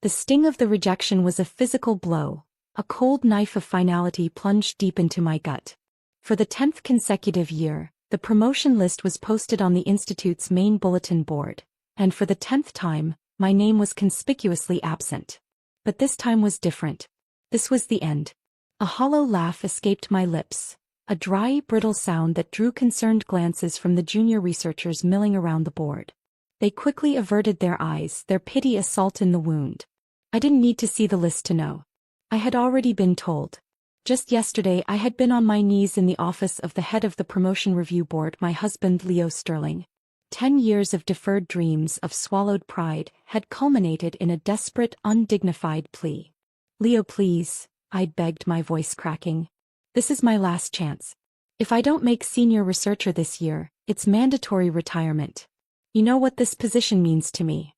The sting of the rejection was a physical blow, a cold knife of finality plunged deep into my gut. For the 10th consecutive year, the promotion list was posted on the Institute's main bulletin board, and for the 10th time, my name was conspicuously absent. But this time was different. This was the end. A hollow laugh escaped my lips, a dry, brittle sound that drew concerned glances from the junior researchers milling around the board. They quickly averted their eyes, their pity a salt in the wound. I didn't need to see the list to know. I had already been told. Just yesterday I had been on my knees in the office of the head of the promotion review board, my husband Leo Sterling. 10 years of deferred dreams, of swallowed pride, had culminated in a desperate, undignified plea. "Leo, please," I'd begged, my voice cracking. "This is my last chance. If I don't make senior researcher this year, it's mandatory retirement. You know what this position means to me."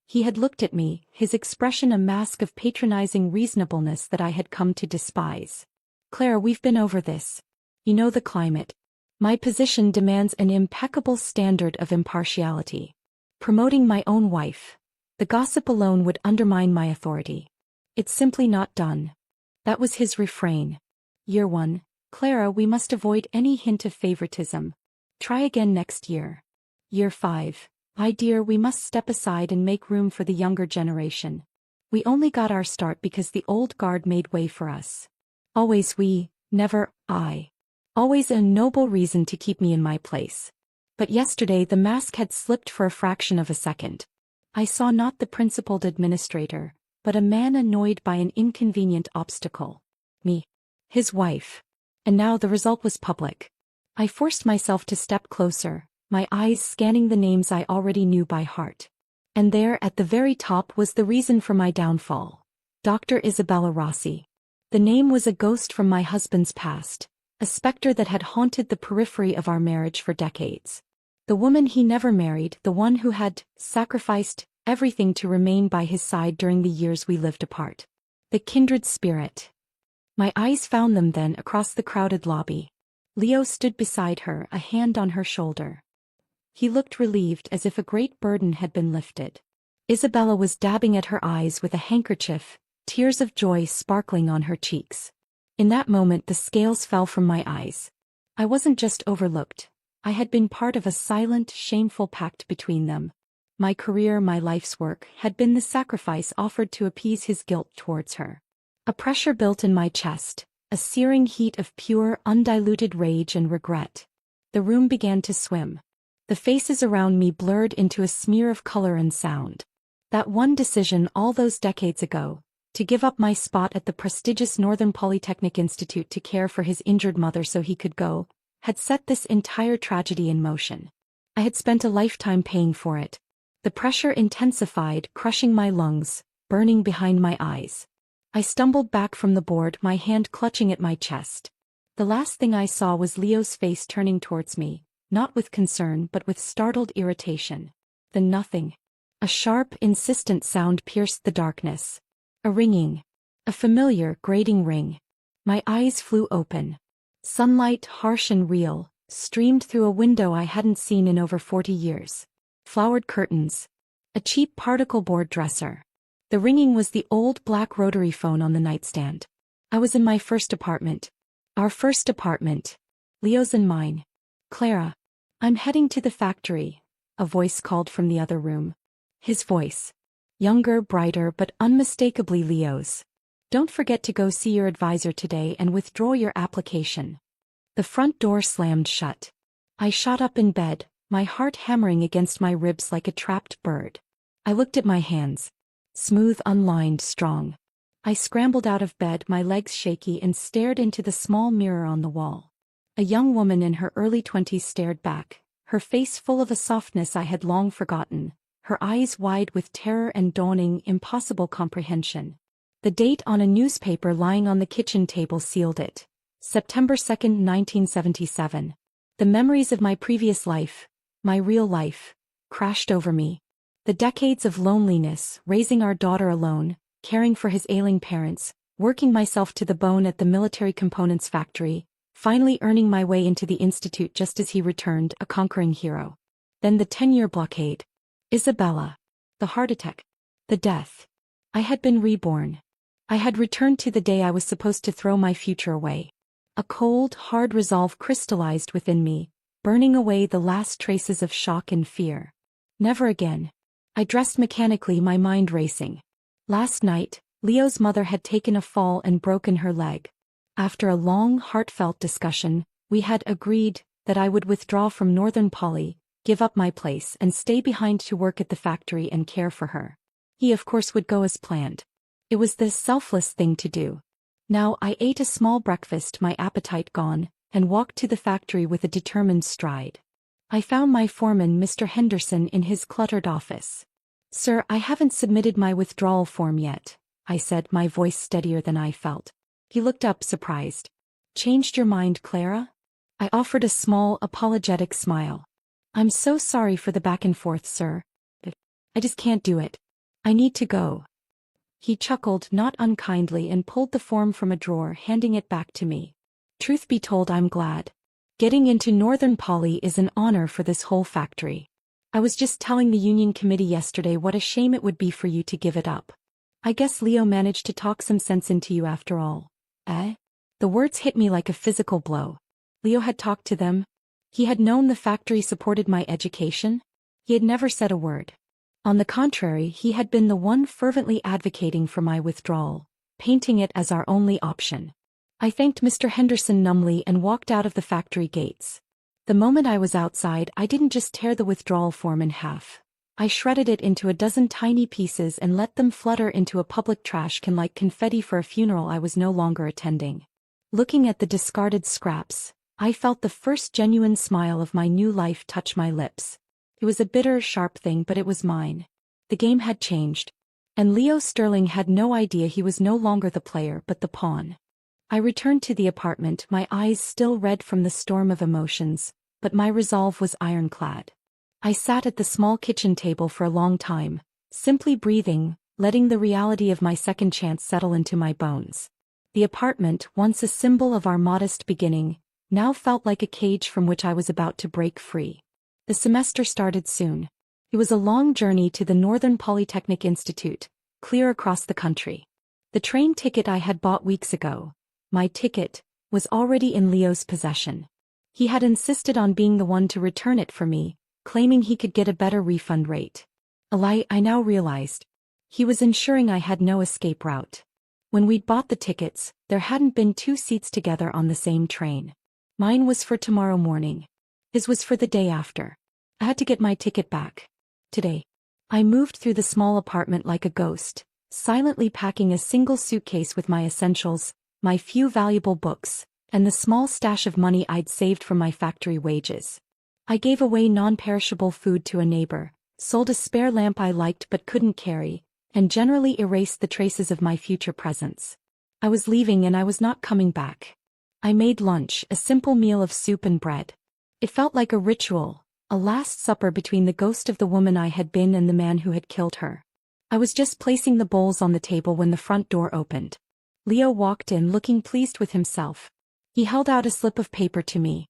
He had looked at me, his expression a mask of patronizing reasonableness that I had come to despise. "Clara, we've been over this. You know the climate. My position demands an impeccable standard of impartiality. Promoting my own wife, the gossip alone would undermine my authority. It's simply not done." That was his refrain. "Year 1, Clara, we must avoid any hint of favoritism. Try again next year. Year 5. My dear, we must step aside and make room for the younger generation. We only got our start because the old guard made way for us. Always we, never I. Always a noble reason to keep me in my place." But yesterday the mask had slipped for a fraction of a second. I saw not the principled administrator, but a man annoyed by an inconvenient obstacle. Me. His wife. And now the result was public. I forced myself to step closer, my eyes scanning the names I already knew by heart. And there at the very top was the reason for my downfall. Dr. Isabella Rossi. The name was a ghost from my husband's past, a specter that had haunted the periphery of our marriage for decades. The woman he never married, the one who had sacrificed everything to remain by his side during the years we lived apart. The kindred spirit. My eyes found them then across the crowded lobby. Leo stood beside her, a hand on her shoulder. He looked relieved, as if a great burden had been lifted. Isabella was dabbing at her eyes with a handkerchief, tears of joy sparkling on her cheeks. In that moment the scales fell from my eyes. I wasn't just overlooked. I had been part of a silent, shameful pact between them. My career, my life's work, had been the sacrifice offered to appease his guilt towards her. A pressure built in my chest, a searing heat of pure, undiluted rage and regret. The room began to swim. The faces around me blurred into a smear of color and sound. That one decision all those decades ago, to give up my spot at the prestigious Northern Polytechnic Institute to care for his injured mother so he could go, had set this entire tragedy in motion. I had spent a lifetime paying for it. The pressure intensified, crushing my lungs, burning behind my eyes. I stumbled back from the board, my hand clutching at my chest. The last thing I saw was Leo's face turning towards me, not with concern but with startled irritation. Then nothing. A sharp, insistent sound pierced the darkness. A ringing. A familiar, grating ring. My eyes flew open. Sunlight, harsh and real, streamed through a window I hadn't seen in over 40 years. Flowered curtains. A cheap particle board dresser. The ringing was the old black rotary phone on the nightstand. I was in my first apartment. Our first apartment. Leo's and mine. "Clara. I'm heading to the factory," a voice called from the other room. His voice. Younger, brighter, but unmistakably Leo's. "Don't forget to go see your advisor today and withdraw your application." The front door slammed shut. I shot up in bed, my heart hammering against my ribs like a trapped bird. I looked at my hands. Smooth, unlined, strong. I scrambled out of bed, my legs shaky, and stared into the small mirror on the wall. A young woman in her early 20s stared back, her face full of a softness I had long forgotten, her eyes wide with terror and dawning, impossible comprehension. The date on a newspaper lying on the kitchen table sealed it. September 2nd, 1977. The memories of my previous life, my real life, crashed over me. The decades of loneliness, raising our daughter alone, caring for his ailing parents, working myself to the bone at the military components factory, finally earning my way into the institute just as he returned, a conquering hero. Then the 10-year blockade. Isabella. The heart attack. The death. I had been reborn. I had returned to the day I was supposed to throw my future away. A cold, hard resolve crystallized within me, burning away the last traces of shock and fear. Never again. I dressed mechanically, my mind racing. Last night, Leo's mother had taken a fall and broken her leg. After a long, heartfelt discussion, we had agreed that I would withdraw from Northern Poly, give up my place and stay behind to work at the factory and care for her. He of course would go as planned. It was the selfless thing to do. Now I ate a small breakfast, my appetite gone, and walked to the factory with a determined stride. I found my foreman, Mr. Henderson, in his cluttered office. "Sir, I haven't submitted my withdrawal form yet," I said, my voice steadier than I felt. He looked up surprised. "Changed your mind, Clara?" I offered a small, apologetic smile. "I'm so sorry for the back and forth, sir. I just can't do it. I need to go." He chuckled, not unkindly, and pulled the form from a drawer, handing it back to me. "Truth be told, I'm glad. Getting into Northern Poly is an honor for this whole factory. I was just telling the union committee yesterday what a shame it would be for you to give it up. I guess Leo managed to talk some sense into you after all, eh?" The words hit me like a physical blow. Leo had talked to them? He had known the factory supported my education? He had never said a word. On the contrary, he had been the one fervently advocating for my withdrawal, painting it as our only option. I thanked Mr. Henderson numbly and walked out of the factory gates. The moment I was outside, I didn't just tear the withdrawal form in half. I shredded it into a dozen tiny pieces and let them flutter into a public trash can like confetti for a funeral I was no longer attending. Looking at the discarded scraps, I felt the first genuine smile of my new life touch my lips. It was a bitter, sharp thing, but it was mine. The game had changed. And Leo Sterling had no idea he was no longer the player but the pawn. I returned to the apartment, my eyes still red from the storm of emotions, but my resolve was ironclad. I sat at the small kitchen table for a long time, simply breathing, letting the reality of my second chance settle into my bones. The apartment, once a symbol of our modest beginning, now felt like a cage from which I was about to break free. The semester started soon. It was a long journey to the Northern Polytechnic Institute, clear across the country. The train ticket I had bought weeks ago, my ticket, was already in Leo's possession. He had insisted on being the one to return it for me, claiming he could get a better refund rate. A lie, I now realized. He was ensuring I had no escape route. When we'd bought the tickets, there hadn't been two seats together on the same train. Mine was for tomorrow morning. His was for the day after. I had to get my ticket back. Today. I moved through the small apartment like a ghost, silently packing a single suitcase with my essentials, my few valuable books, and the small stash of money I'd saved from my factory wages. I gave away non-perishable food to a neighbor, sold a spare lamp I liked but couldn't carry, and generally erased the traces of my future presence. I was leaving and I was not coming back. I made lunch, a simple meal of soup and bread. It felt like a ritual, a last supper between the ghost of the woman I had been and the man who had killed her. I was just placing the bowls on the table when the front door opened. Leo walked in looking pleased with himself. He held out a slip of paper to me.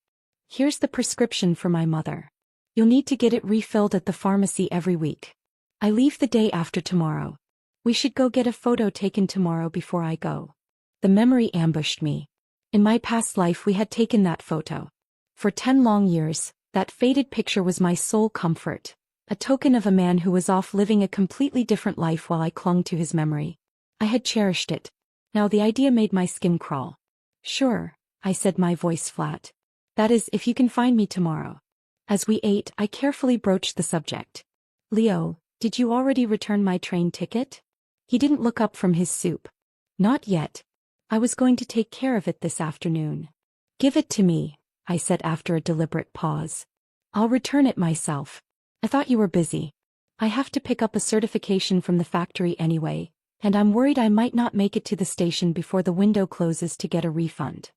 "Here's the prescription for my mother. You'll need to get it refilled at the pharmacy every week. I leave the day after tomorrow. We should go get a photo taken tomorrow before I go." The memory ambushed me. In my past life we had taken that photo. For 10 long years, that faded picture was my sole comfort, a token of a man who was off living a completely different life while I clung to his memory. I had cherished it. Now the idea made my skin crawl. "Sure," I said, my voice flat. "That is, if you can find me tomorrow." As we ate, I carefully broached the subject. "Leo, did you already return my train ticket?" He didn't look up from his soup. "Not yet. I was going to take care of it this afternoon." "Give it to me," I said after a deliberate pause. "I'll return it myself. I thought you were busy. I have to pick up a certification from the factory anyway, and I'm worried I might not make it to the station before the window closes to get a refund."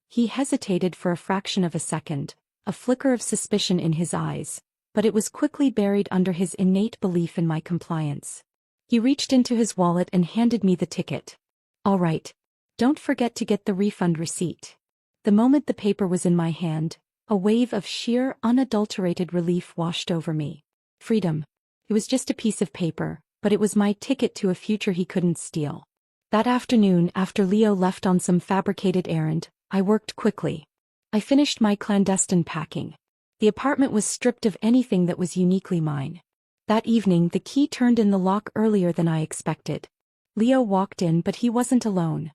He hesitated for a fraction of a second, a flicker of suspicion in his eyes, but it was quickly buried under his innate belief in my compliance. He reached into his wallet and handed me the ticket. "All right. Don't forget to get the refund receipt." The moment the paper was in my hand, a wave of sheer, unadulterated relief washed over me. Freedom. It was just a piece of paper, but it was my ticket to a future he couldn't steal. That afternoon, after Leo left on some fabricated errand, I worked quickly. I finished my clandestine packing. The apartment was stripped of anything that was uniquely mine. That evening, the key turned in the lock earlier than I expected. Leo walked in, but he wasn't alone.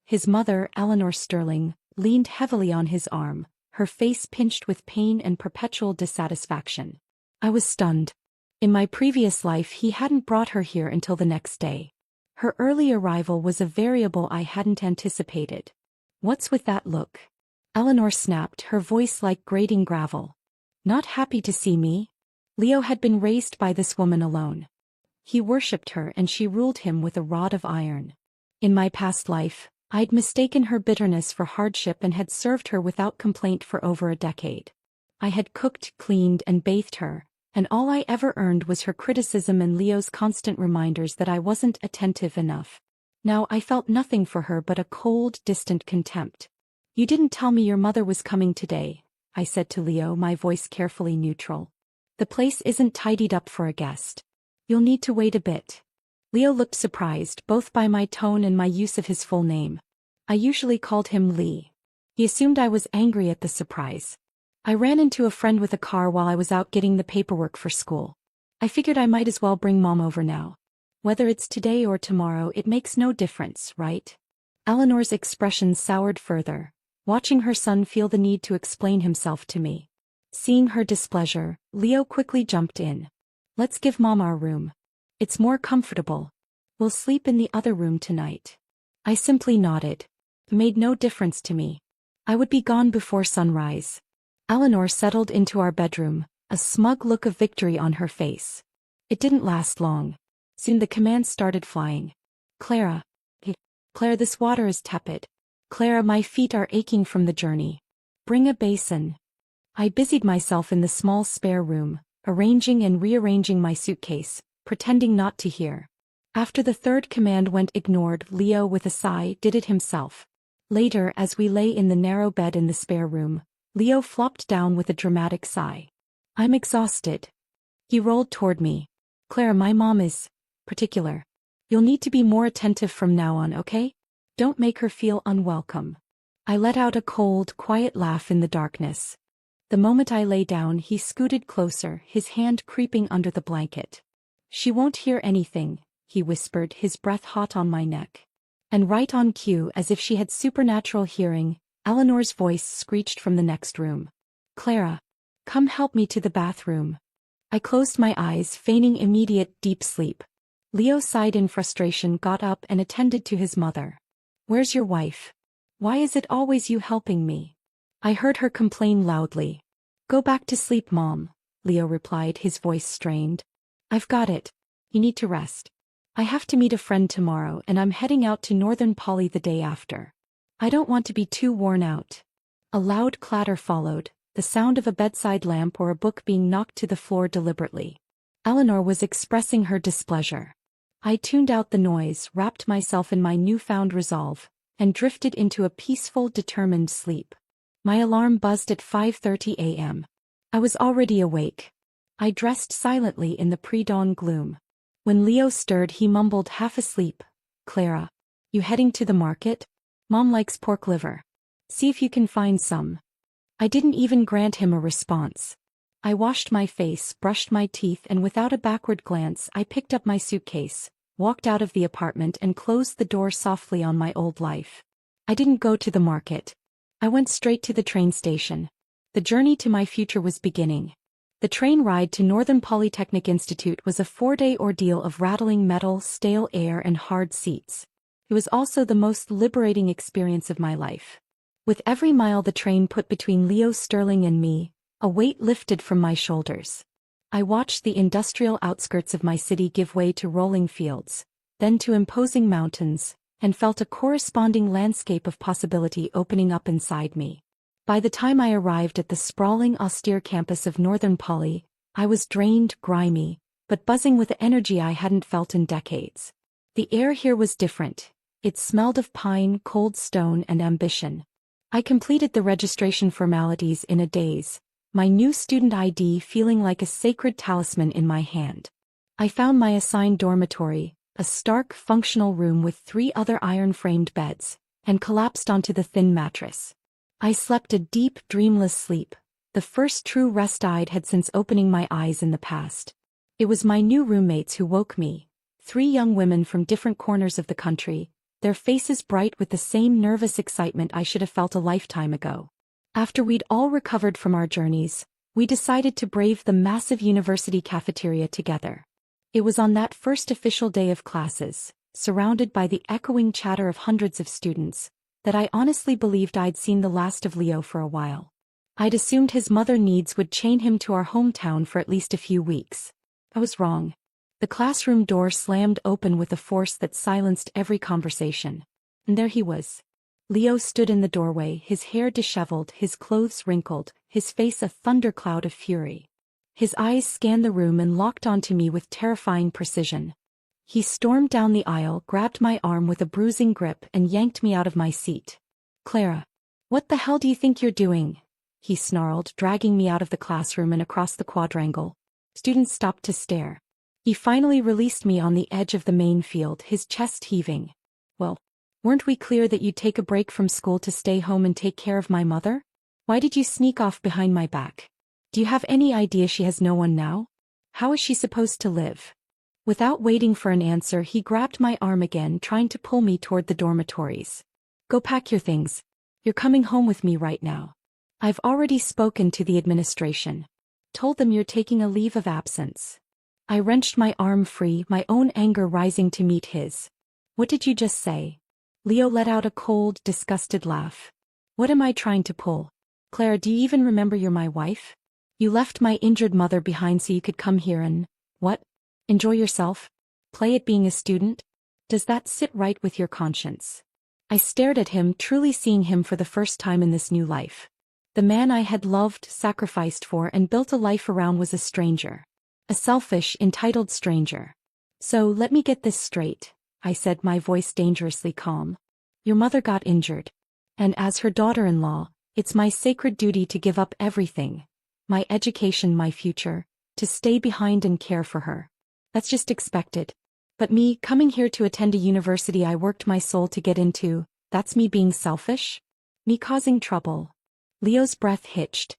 His mother, Eleanor Sterling, leaned heavily on his arm, her face pinched with pain and perpetual dissatisfaction. I was stunned. In my previous life, he hadn't brought her here until the next day. Her early arrival was a variable I hadn't anticipated. "What's with that look?" Eleanor snapped, her voice like grating gravel. "Not happy to see me?" Leo had been raised by this woman alone. He worshipped her and she ruled him with a rod of iron. In my past life, I'd mistaken her bitterness for hardship and had served her without complaint for over a decade. I had cooked, cleaned, and bathed her, and all I ever earned was her criticism and Leo's constant reminders that I wasn't attentive enough. Now I felt nothing for her but a cold, distant contempt. "You didn't tell me your mother was coming today," I said to Leo, my voice carefully neutral. "The place isn't tidied up for a guest. You'll need to wait a bit." Leo looked surprised, both by my tone and my use of his full name. I usually called him Lee. He assumed I was angry at the surprise. "I ran into a friend with a car while I was out getting the paperwork for school. I figured I might as well bring Mom over now. Whether it's today or tomorrow, it makes no difference, right?" Eleanor's expression soured further, watching her son feel the need to explain himself to me. Seeing her displeasure, Leo quickly jumped in. "Let's give Mom our room. It's more comfortable. We'll sleep in the other room tonight." I simply nodded. It made no difference to me. I would be gone before sunrise. Eleanor settled into our bedroom, a smug look of victory on her face. It didn't last long. Soon the commands started flying. "Clara. Clara, this water is tepid. Clara, my feet are aching from the journey. Bring a basin." I busied myself in the small spare room, arranging and rearranging my suitcase, pretending not to hear. After the third command went ignored, Leo, with a sigh, did it himself. Later, as we lay in the narrow bed in the spare room, Leo flopped down with a dramatic sigh. "I'm exhausted." He rolled toward me. "Clara, my mom is particular. You'll need to be more attentive from now on, okay? Don't make her feel unwelcome." I let out a cold, quiet laugh in the darkness. The moment I lay down, he scooted closer, his hand creeping under the blanket. "She won't hear anything," he whispered, his breath hot on my neck. And right on cue, as if she had supernatural hearing, Eleanor's voice screeched from the next room. "Clara, come help me to the bathroom." I closed my eyes, feigning immediate, deep sleep. Leo sighed in frustration, got up and attended to his mother. "Where's your wife? Why is it always you helping me?" I heard her complain loudly. "Go back to sleep, Mom," Leo replied, his voice strained. "I've got it. You need to rest. I have to meet a friend tomorrow and I'm heading out to Northern Poly the day after. I don't want to be too worn out." A loud clatter followed, the sound of a bedside lamp or a book being knocked to the floor deliberately. Eleanor was expressing her displeasure. I tuned out the noise, wrapped myself in my newfound resolve, and drifted into a peaceful, determined sleep. My alarm buzzed at 5:30 a.m. I was already awake. I dressed silently in the pre-dawn gloom. When Leo stirred, he mumbled, half asleep, "Clara, you heading to the market? Mom likes pork liver. See if you can find some." I didn't even grant him a response. I washed my face, brushed my teeth, and without a backward glance, I picked up my suitcase, walked out of the apartment and closed the door softly on my old life. I didn't go to the market. I went straight to the train station. The journey to my future was beginning. The train ride to Northern Polytechnic Institute was a 4-day ordeal of rattling metal, stale air, and hard seats. It was also the most liberating experience of my life. With every mile the train put between Leo Sterling and me, a weight lifted from my shoulders. I watched the industrial outskirts of my city give way to rolling fields, then to imposing mountains, and felt a corresponding landscape of possibility opening up inside me. By the time I arrived at the sprawling, austere campus of Northern Poly, I was drained, grimy, but buzzing with energy I hadn't felt in decades. The air here was different. It smelled of pine, cold stone, and ambition. I completed the registration formalities in a daze, my new student ID feeling like a sacred talisman in my hand. I found my assigned dormitory, a stark, functional room with 3 other iron-framed beds, and collapsed onto the thin mattress. I slept a deep, dreamless sleep, the first true rest I'd had since opening my eyes in the past. It was my new roommates who woke me, 3 young women from different corners of the country, their faces bright with the same nervous excitement I should have felt a lifetime ago. After we'd all recovered from our journeys, we decided to brave the massive university cafeteria together. It was on that first official day of classes, surrounded by the echoing chatter of hundreds of students, that I honestly believed I'd seen the last of Leo for a while. I'd assumed his mother needs would chain him to our hometown for at least a few weeks. I was wrong. The classroom door slammed open with a force that silenced every conversation. And there he was. Leo stood in the doorway, his hair disheveled, his clothes wrinkled, his face a thundercloud of fury. His eyes scanned the room and locked onto me with terrifying precision. He stormed down the aisle, grabbed my arm with a bruising grip and yanked me out of my seat. "Clara, what the hell do you think you're doing?" he snarled, dragging me out of the classroom and across the quadrangle. Students stopped to stare. He finally released me on the edge of the main field, his chest heaving. "Well, weren't we clear that you'd take a break from school to stay home and take care of my mother? Why did you sneak off behind my back? Do you have any idea she has no one now? How is she supposed to live?" Without waiting for an answer, he grabbed my arm again, trying to pull me toward the dormitories. "Go pack your things. You're coming home with me right now. I've already spoken to the administration. Told them you're taking a leave of absence." I wrenched my arm free, my own anger rising to meet his. "What did you just say?" Leo let out a cold, disgusted laugh. "What am I trying to pull? Clara, do you even remember you're my wife? You left my injured mother behind so you could come here and, what? Enjoy yourself? Play at being a student? Does that sit right with your conscience?" I stared at him, truly seeing him for the first time in this new life. The man I had loved, sacrificed for, and built a life around was a stranger. A selfish, entitled stranger. "So let me get this straight," I said, my voice dangerously calm. "Your mother got injured. And as her daughter-in-law, it's my sacred duty to give up everything. My education, my future, to stay behind and care for her. That's just expected. But me, coming here to attend a university I worked my soul to get into, that's me being selfish? Me causing trouble?" Leo's breath hitched.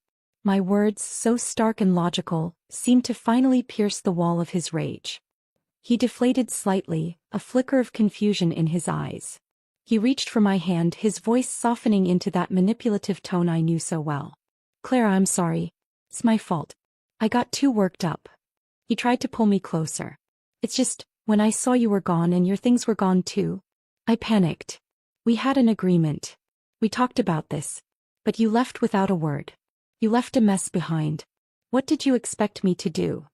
My words, so stark and logical, seemed to finally pierce the wall of his rage. He deflated slightly, a flicker of confusion in his eyes. He reached for my hand, his voice softening into that manipulative tone I knew so well. "Clara, I'm sorry. It's my fault. I got too worked up." He tried to pull me closer. "It's just, when I saw you were gone and your things were gone too, I panicked. We had an agreement. We talked about this. But you left without a word. You left a mess behind. What did you expect me to do?"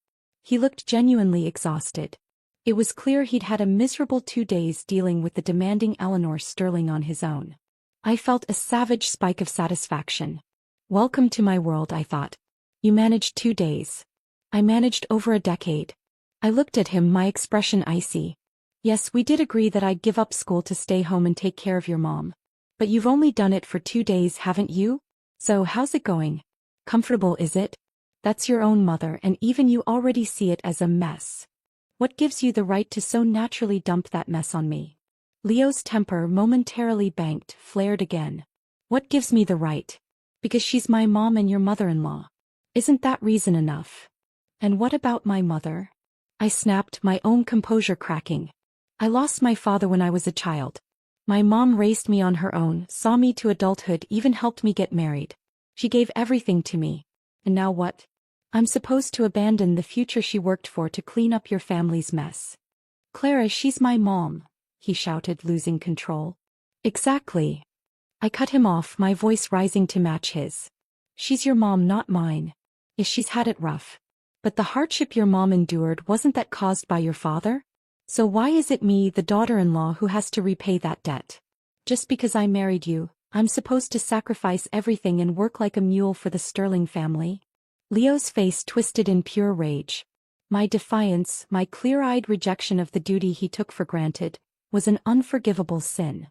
He looked genuinely exhausted. It was clear he'd had a miserable 2 days dealing with the demanding Eleanor Sterling on his own. I felt a savage spike of satisfaction. Welcome to my world, I thought. You managed 2 days. I managed over a decade. I looked at him, my expression icy. "Yes, we did agree that I'd give up school to stay home and take care of your mom. But you've only done it for 2 days, haven't you? So how's it going? Comfortable, is it? That's your own mother, and even you already see it as a mess. What gives you the right to so naturally dump that mess on me?" Leo's temper, momentarily banked, flared again. "What gives me the right? Because she's my mom and your mother-in-law. Isn't that reason enough? And what about my mother?" I snapped, my own composure cracking. "I lost my father when I was a child. My mom raised me on her own, saw me to adulthood, even helped me get married. She gave everything to me. And now what? I'm supposed to abandon the future she worked for to clean up your family's mess." "Clara, she's my mom," he shouted, losing control. "Exactly." I cut him off, my voice rising to match his. "She's your mom, not mine. Yes, she's had it rough. But the hardship your mom endured, wasn't that caused by your father? So why is it me, the daughter-in-law, who has to repay that debt? Just because I married you, I'm supposed to sacrifice everything and work like a mule for the Sterling family?" Leo's face twisted in pure rage. My defiance, my clear-eyed rejection of the duty he took for granted, was an unforgivable sin.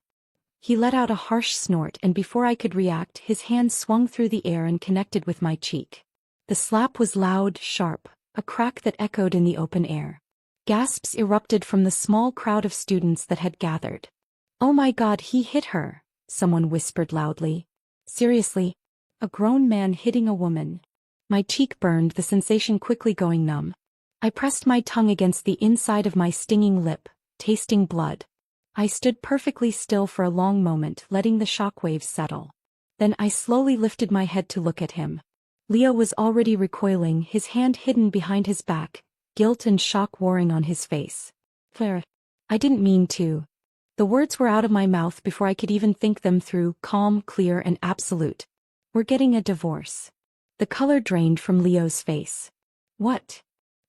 He let out a harsh snort, and before I could react, his hand swung through the air and connected with my cheek. The slap was loud, sharp, a crack that echoed in the open air. Gasps erupted from the small crowd of students that had gathered. "Oh my God, he hit her," someone whispered loudly. "Seriously? A grown man hitting a woman?" My cheek burned, the sensation quickly going numb. I pressed my tongue against the inside of my stinging lip, tasting blood. I stood perfectly still for a long moment, letting the shockwaves settle. Then I slowly lifted my head to look at him. Leo was already recoiling, his hand hidden behind his back, guilt and shock warring on his face. "Claire, I didn't mean to." The words were out of my mouth before I could even think them through, calm, clear, and absolute. "We're getting a divorce." The color drained from Leo's face. "What?"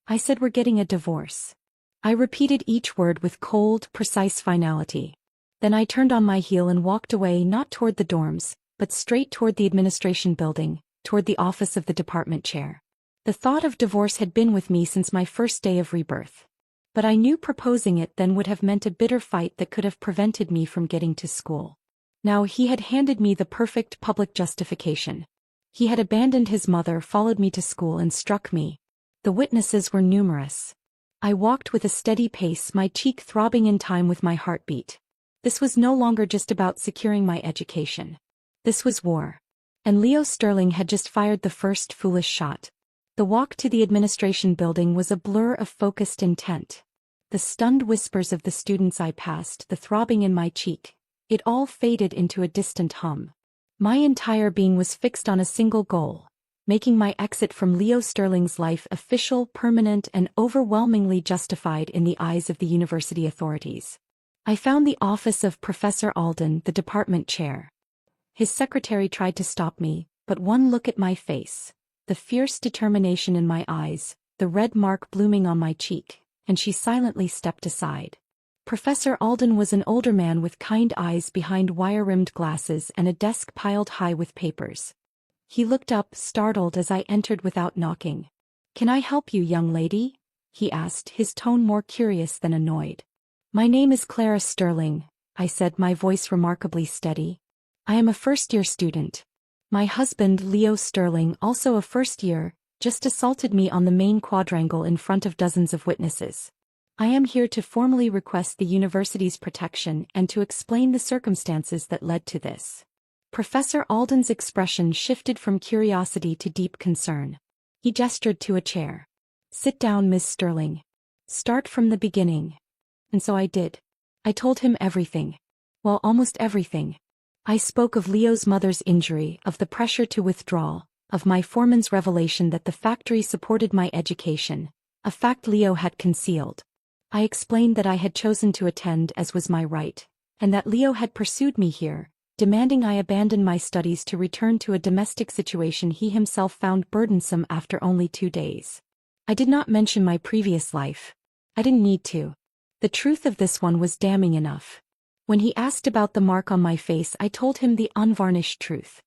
I said, "We're getting a divorce." I repeated each word with cold, precise finality. Then I turned on my heel and walked away, not toward the dorms, but straight toward the administration building, toward the office of the department chair. The thought of divorce had been with me since my first day of Rebirth. But I knew proposing it then would have meant a bitter fight that could have prevented me from getting to school. Now he had handed me the perfect public justification. He had abandoned his mother, followed me to school, and struck me. The witnesses were numerous. I walked with a steady pace, my cheek throbbing in time with my heartbeat. This was no longer just about securing my education. This was war. And Leo Sterling had just fired the first foolish shot. The walk to the administration building was a blur of focused intent. The stunned whispers of the students I passed, the throbbing in my cheek, it all faded into a distant hum. My entire being was fixed on a single goal: making my exit from Leo Sterling's life official, permanent, and overwhelmingly justified in the eyes of the university authorities. I found the office of Professor Alden, the department chair. His secretary tried to stop me, but one look at my face, the fierce determination in my eyes, the red mark blooming on my cheek, and she silently stepped aside. Professor Alden was an older man with kind eyes behind wire-rimmed glasses and a desk piled high with papers. He looked up, startled, as I entered without knocking. "Can I help you, young lady?" he asked, his tone more curious than annoyed. "My name is Clara Sterling," I said, my voice remarkably steady. "I am a first-year student. My husband, Leo Sterling, also a first-year, just assaulted me on the main quadrangle in front of dozens of witnesses. I am here to formally request the university's protection and to explain the circumstances that led to this." Professor Alden's expression shifted from curiosity to deep concern. He gestured to a chair. "Sit down, Miss Sterling. Start from the beginning." And so I did. I told him everything. Well, almost everything. I spoke of Leo's mother's injury, of the pressure to withdraw, of my foreman's revelation that the factory supported my education, a fact Leo had concealed. I explained that I had chosen to attend as was my right, and that Leo had pursued me here, demanding I abandon my studies to return to a domestic situation he himself found burdensome after only 2 days. I did not mention my previous life. I didn't need to. The truth of this one was damning enough. When he asked about the mark on my face, I told him the unvarnished truth.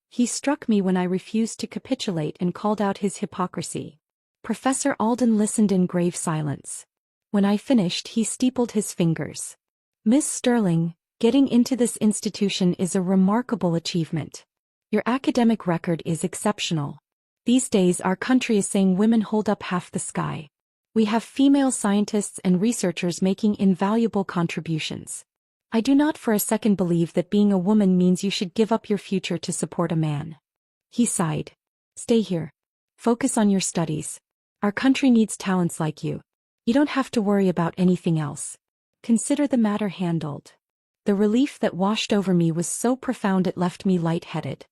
He struck me when I refused to capitulate and called out his hypocrisy. Professor Alden listened in grave silence. When I finished, he steepled his fingers. "Miss Sterling, getting into this institution is a remarkable achievement. Your academic record is exceptional. These days our country is saying women hold up half the sky. We have female scientists and researchers making invaluable contributions. I do not for a second believe that being a woman means you should give up your future to support a man." He sighed. "Stay here. Focus on your studies. Our country needs talents like you. You don't have to worry about anything else. Consider the matter handled." The relief that washed over me was so profound it left me lightheaded.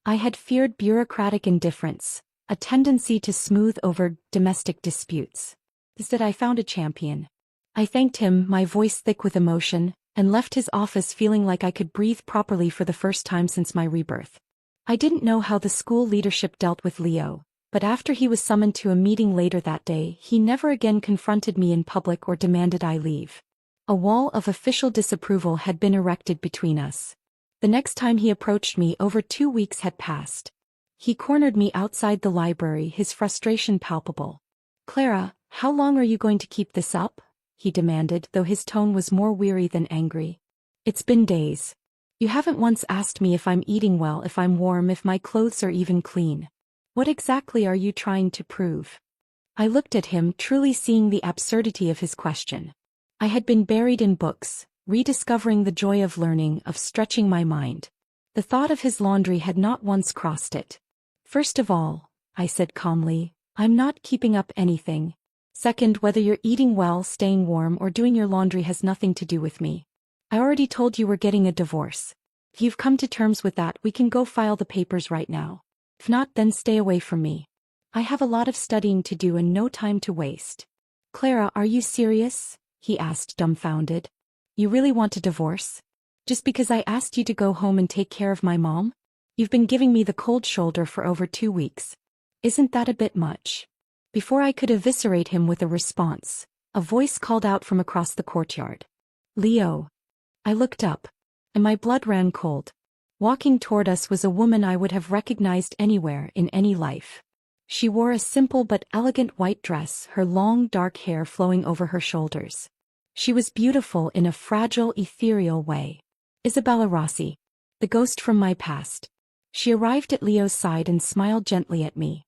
I had feared bureaucratic indifference, a tendency to smooth over domestic disputes. Instead, I found a champion. I thanked him, my voice thick with emotion, and left his office feeling like I could breathe properly for the first time since my rebirth. I didn't know how the school leadership dealt with Leo, but after he was summoned to a meeting later that day, he never again confronted me in public or demanded I leave. A wall of official disapproval had been erected between us. The next time he approached me, over 2 weeks had passed. He cornered me outside the library, his frustration palpable. "Clara, how long are you going to keep this up?" he demanded, though his tone was more weary than angry. "It's been days. You haven't once asked me if I'm eating well, if I'm warm, if my clothes are even clean. What exactly are you trying to prove?" I looked at him, truly seeing the absurdity of his question. I had been buried in books, rediscovering the joy of learning, of stretching my mind. The thought of his laundry had not once crossed it. First of all, I said calmly, I'm not keeping up anything. Second, whether you're eating well, staying warm, or doing your laundry has nothing to do with me. I already told you we're getting a divorce. If you've come to terms with that, we can go file the papers right now. If not, then stay away from me. I have a lot of studying to do and no time to waste. Clara, are you serious? He asked, dumbfounded. You really want a divorce? Just because I asked you to go home and take care of my mom? You've been giving me the cold shoulder for over 2 weeks. Isn't that a bit much? Before I could eviscerate him with a response, a voice called out from across the courtyard. Leo. I looked up, and my blood ran cold. Walking toward us was a woman I would have recognized anywhere in any life. She wore a simple but elegant white dress, her long dark hair flowing over her shoulders. She was beautiful in a fragile, ethereal way. Isabella Rossi, the ghost from my past. She arrived at Leo's side and smiled gently at me.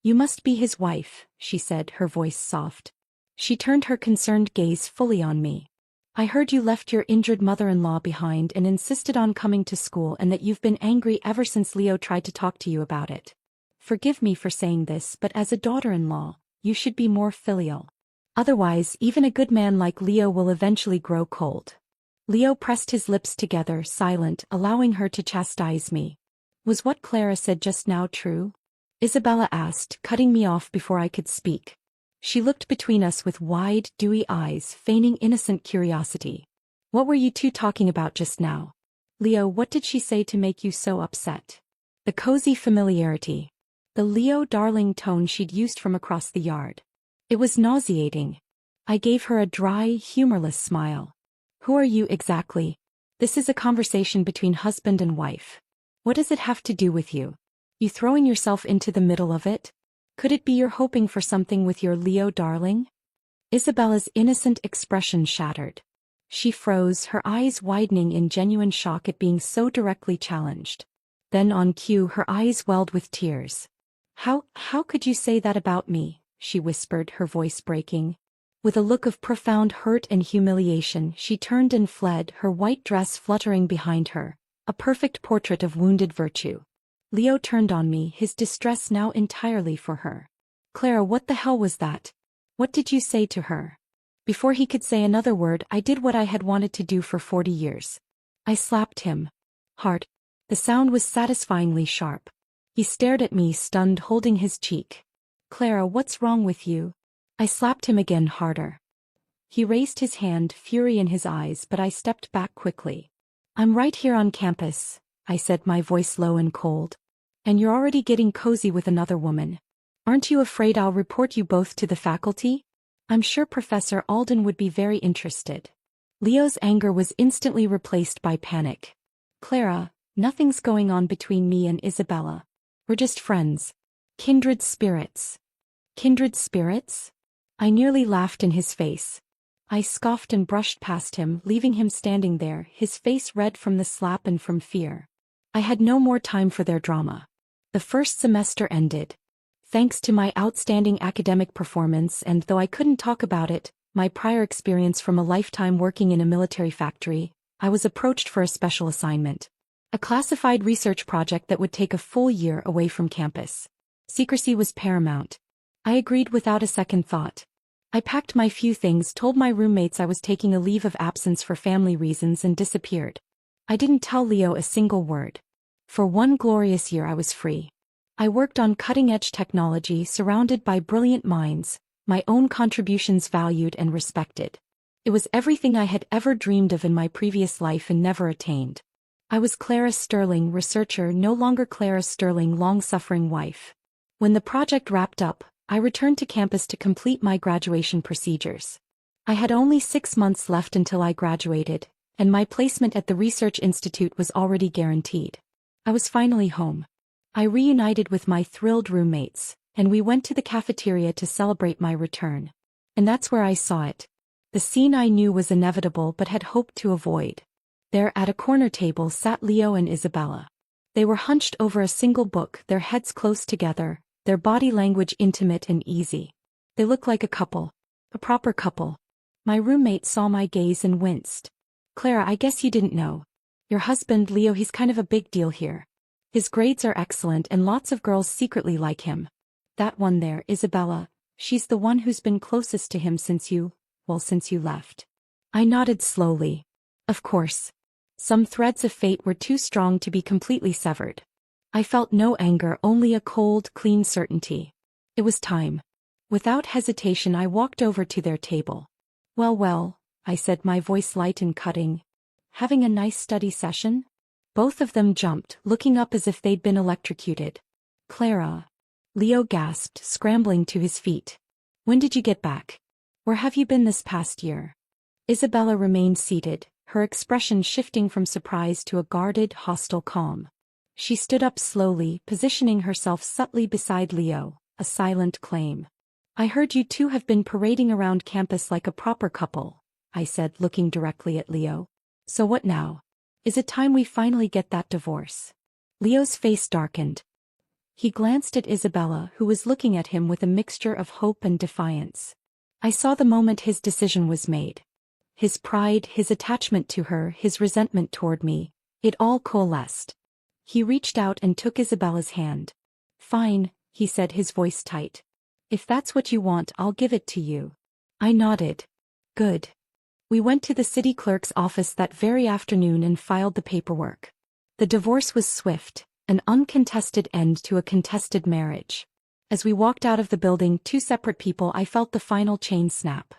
You must be his wife, she said, her voice soft. She turned her concerned gaze fully on me. I heard you left your injured mother-in-law behind and insisted on coming to school, and that you've been angry ever since Leo tried to talk to you about it. Forgive me for saying this, but as a daughter-in-law, you should be more filial. Otherwise, even a good man like Leo will eventually grow cold. Leo pressed his lips together, silent, allowing her to chastise me. Was what Clara said just now true? Isabella asked, cutting me off before I could speak. She looked between us with wide, dewy eyes, feigning innocent curiosity. What were you two talking about just now? Leo, what did she say to make you so upset? The cozy familiarity. The Leo darling tone she'd used from across the yard. It was nauseating. I gave her a dry, humorless smile. Who are you exactly? This is a conversation between husband and wife. What does it have to do with you? You throwing yourself into the middle of it? Could it be you're hoping for something with your Leo darling? Isabella's innocent expression shattered. She froze, her eyes widening in genuine shock at being so directly challenged. Then on cue, her eyes welled with tears. How could you say that about me? She whispered, her voice breaking. With a look of profound hurt and humiliation, she turned and fled, her white dress fluttering behind her, a perfect portrait of wounded virtue. Leo turned on me, his distress now entirely for her. Clara, what the hell was that? What did you say to her? Before he could say another word, I did what I had wanted to do for 40 years. I slapped him. Hard. The sound was satisfyingly sharp. He stared at me, stunned, holding his cheek. Clara, what's wrong with you? I slapped him again, harder. He raised his hand, fury in his eyes, but I stepped back quickly. I'm right here on campus, I said, my voice low and cold. And you're already getting cozy with another woman. Aren't you afraid I'll report you both to the faculty? I'm sure Professor Alden would be very interested. Leo's anger was instantly replaced by panic. Clara, nothing's going on between me and Isabella. We're just friends. Kindred spirits. Kindred spirits? I nearly laughed in his face. I scoffed and brushed past him, leaving him standing there, his face red from the slap and from fear. I had no more time for their drama. The first semester ended. Thanks to my outstanding academic performance, and though I couldn't talk about it, my prior experience from a lifetime working in a military factory, I was approached for a special assignment. A classified research project that would take a full year away from campus. Secrecy was paramount. I agreed without a second thought. I packed my few things, told my roommates I was taking a leave of absence for family reasons, and disappeared. I didn't tell Leo a single word. For one glorious year I was free. I worked on cutting-edge technology, surrounded by brilliant minds, my own contributions valued and respected. It was everything I had ever dreamed of in my previous life and never attained. I was Clara Sterling, researcher, no longer Clara Sterling, long-suffering wife. When the project wrapped up, I returned to campus to complete my graduation procedures. I had only 6 months left until I graduated, and my placement at the Research Institute was already guaranteed. I was finally home. I reunited with my thrilled roommates, and we went to the cafeteria to celebrate my return. And that's where I saw it. The scene I knew was inevitable but had hoped to avoid. There at a corner table sat Leo and Isabella. They were hunched over a single book, their heads close together, their body language intimate and easy. They look like a couple. A proper couple. My roommate saw my gaze and winced. Clara, I guess you didn't know. Your husband, Leo, he's kind of a big deal here. His grades are excellent and lots of girls secretly like him. That one there, Isabella, she's the one who's been closest to him since you left. I nodded slowly. Of course. Some threads of fate were too strong to be completely severed. I felt no anger, only a cold, clean certainty. It was time. Without hesitation I walked over to their table. Well, I said, my voice light and cutting. Having a nice study session? Both of them jumped, looking up as if they'd been electrocuted. Clara. Leo gasped, scrambling to his feet. When did you get back? Where have you been this past year? Isabella remained seated, her expression shifting from surprise to a guarded, hostile calm. She stood up slowly, positioning herself subtly beside Leo, a silent claim. I heard you two have been parading around campus like a proper couple, I said, looking directly at Leo. So what now? Is it time we finally get that divorce? Leo's face darkened. He glanced at Isabella, who was looking at him with a mixture of hope and defiance. I saw the moment his decision was made. His pride, his attachment to her, his resentment toward me, it all coalesced. He reached out and took Isabella's hand. Fine, he said, his voice tight. If that's what you want, I'll give it to you. I nodded. Good. We went to the city clerk's office that very afternoon and filed the paperwork. The divorce was swift, an uncontested end to a contested marriage. As we walked out of the building, two separate people, I felt the final chain snap.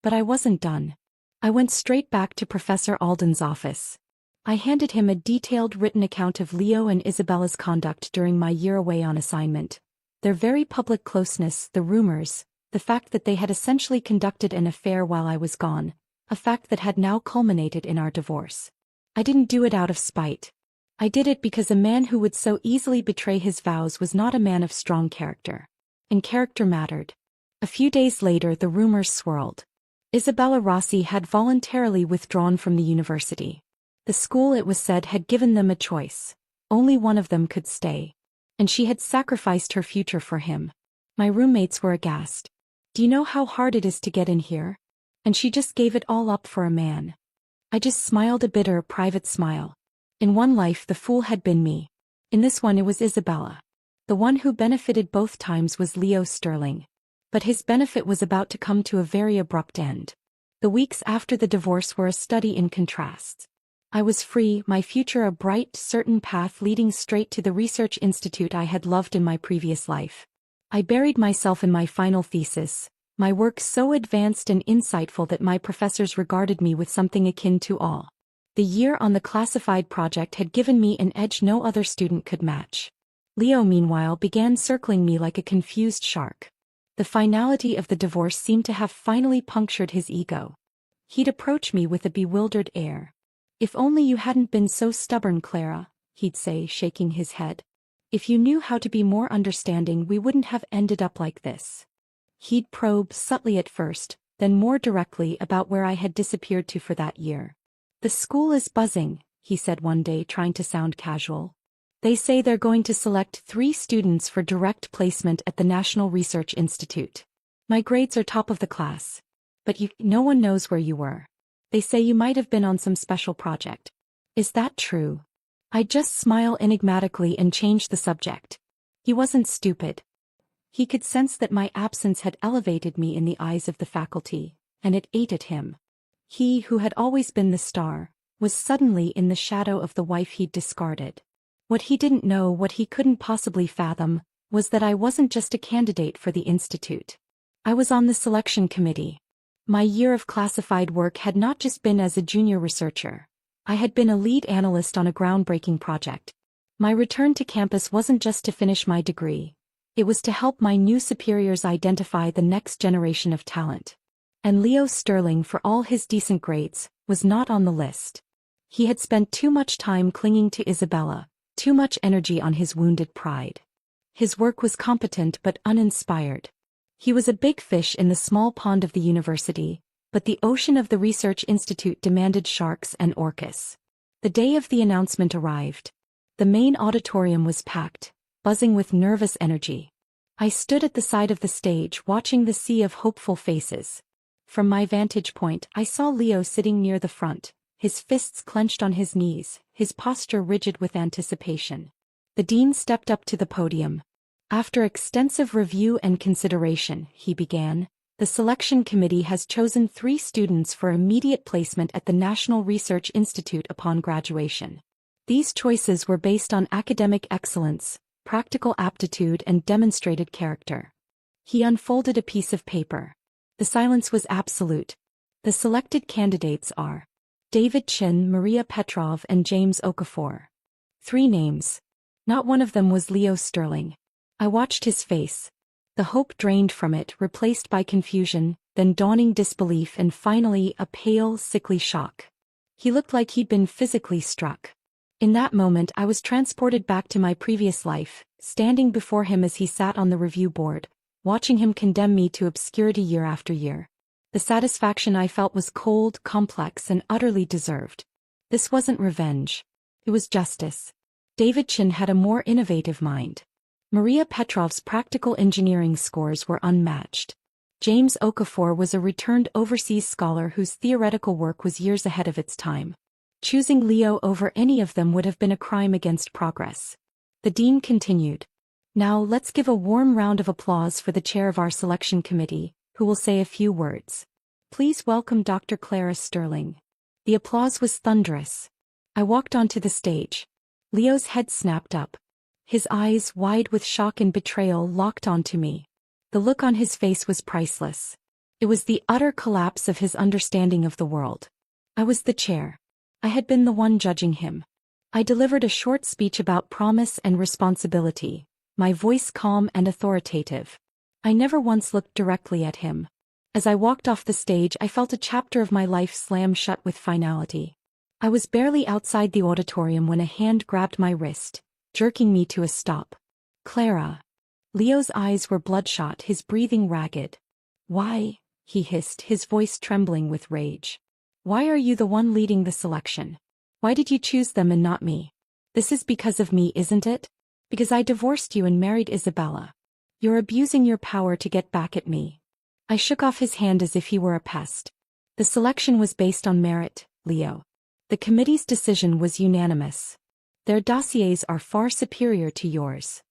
But I wasn't done. I went straight back to Professor Alden's office. I handed him a detailed written account of Leo and Isabella's conduct during my year away on assignment. Their very public closeness, the rumors, the fact that they had essentially conducted an affair while I was gone, a fact that had now culminated in our divorce. I didn't do it out of spite. I did it because a man who would so easily betray his vows was not a man of strong character. And character mattered. A few days later the rumors swirled. Isabella Rossi had voluntarily withdrawn from the university. The school, it was said, had given them a choice. Only one of them could stay. And she had sacrificed her future for him. My roommates were aghast. Do you know how hard it is to get in here? And she just gave it all up for a man. I just smiled, a bitter, private smile. In one life the fool had been me. In this one it was Isabella. The one who benefited both times was Leo Sterling. But his benefit was about to come to a very abrupt end. The weeks after the divorce were a study in contrasts. I was free, my future a bright, certain path leading straight to the research institute I had loved in my previous life. I buried myself in my final thesis, my work so advanced and insightful that my professors regarded me with something akin to awe. The year on the classified project had given me an edge no other student could match. Leo, meanwhile, began circling me like a confused shark. The finality of the divorce seemed to have finally punctured his ego. He'd approach me with a bewildered air. If only you hadn't been so stubborn, Clara, he'd say, shaking his head. If you knew how to be more understanding, we wouldn't have ended up like this. He'd probe subtly at first, then more directly about where I had disappeared to for that year. The school is buzzing, he said one day, trying to sound casual. They say they're going to select 3 students for direct placement at the National Research Institute. My grades are top of the class. But no one knows where you were. They say you might have been on some special project. Is that true? I just smile enigmatically and change the subject. He wasn't stupid. He could sense that my absence had elevated me in the eyes of the faculty, and it ate at him. He, who had always been the star, was suddenly in the shadow of the wife he'd discarded. What he didn't know, what he couldn't possibly fathom, was that I wasn't just a candidate for the institute. I was on the selection committee. My year of classified work had not just been as a junior researcher. I had been a lead analyst on a groundbreaking project. My return to campus wasn't just to finish my degree. It was to help my new superiors identify the next generation of talent. And Leo Sterling, for all his decent grades, was not on the list. He had spent too much time clinging to Isabella, too much energy on his wounded pride. His work was competent but uninspired. He was a big fish in the small pond of the university, but the ocean of the research institute demanded sharks and orcas. The day of the announcement arrived. The main auditorium was packed, buzzing with nervous energy. I stood at the side of the stage watching the sea of hopeful faces. From my vantage point, I saw Leo sitting near the front, his fists clenched on his knees, his posture rigid with anticipation. The dean stepped up to the podium. After extensive review and consideration, he began, the selection committee has chosen 3 students for immediate placement at the National Research Institute upon graduation. These choices were based on academic excellence, practical aptitude, and demonstrated character. He unfolded a piece of paper. The silence was absolute. The selected candidates are David Chin, Maria Petrov, and James Okafor. 3 names. Not one of them was Leo Sterling. I watched his face. The hope drained from it, replaced by confusion, then dawning disbelief, and finally a pale, sickly shock. He looked like he'd been physically struck. In that moment I was transported back to my previous life, standing before him as he sat on the review board, watching him condemn me to obscurity year after year. The satisfaction I felt was cold, complex, and utterly deserved. This wasn't revenge. It was justice. David Chin had a more innovative mind. Maria Petrov's practical engineering scores were unmatched. James Okafor was a returned overseas scholar whose theoretical work was years ahead of its time. Choosing Leo over any of them would have been a crime against progress. The dean continued. Now let's give a warm round of applause for the chair of our selection committee, who will say a few words. Please welcome Dr. Clara Sterling. The applause was thunderous. I walked onto the stage. Leo's head snapped up. His eyes, wide with shock and betrayal, locked onto me. The look on his face was priceless. It was the utter collapse of his understanding of the world. I was the chair. I had been the one judging him. I delivered a short speech about promise and responsibility, my voice calm and authoritative. I never once looked directly at him. As I walked off the stage, I felt a chapter of my life slam shut with finality. I was barely outside the auditorium when a hand grabbed my wrist, jerking me to a stop. Clara. Leo's eyes were bloodshot, his breathing ragged. Why? He hissed, his voice trembling with rage. Why are you the one leading the selection? Why did you choose them and not me? This is because of me, isn't it? Because I divorced you and married Isabella. You're abusing your power to get back at me. I shook off his hand as if he were a pest. The selection was based on merit, Leo. The committee's decision was unanimous. Their dossiers are far superior to yours.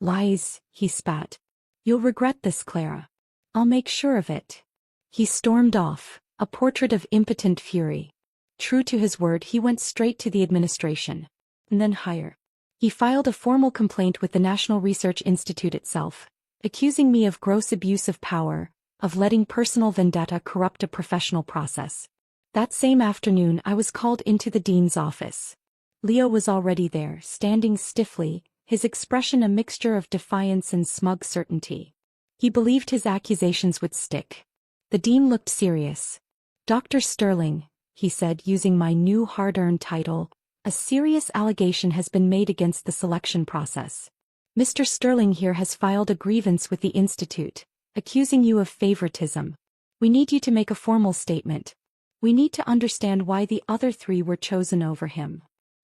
Lies, he spat. You'll regret this, Clara. I'll make sure of it. He stormed off, a portrait of impotent fury. True to his word, he went straight to the administration. And then higher. He filed a formal complaint with the National Research Institute itself, accusing me of gross abuse of power, of letting personal vendetta corrupt a professional process. That same afternoon I was called into the dean's office. Leo was already there, standing stiffly, his expression a mixture of defiance and smug certainty. He believed his accusations would stick. The dean looked serious. Dr. Sterling, he said, using my new hard-earned title, a serious allegation has been made against the selection process. Mr. Sterling here has filed a grievance with the Institute, accusing you of favoritism. We need you to make a formal statement. We need to understand why the other 3 were chosen over him.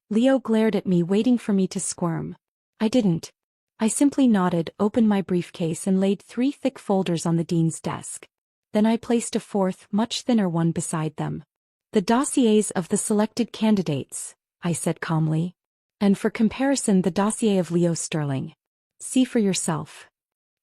Leo glared at me, waiting for me to squirm. I didn't. I simply nodded, opened my briefcase, and laid 3 thick folders on the dean's desk. Then I placed a 4th, much thinner one beside them. The dossiers of the selected candidates, I said calmly. And for comparison, the dossier of Leo Sterling. See for yourself.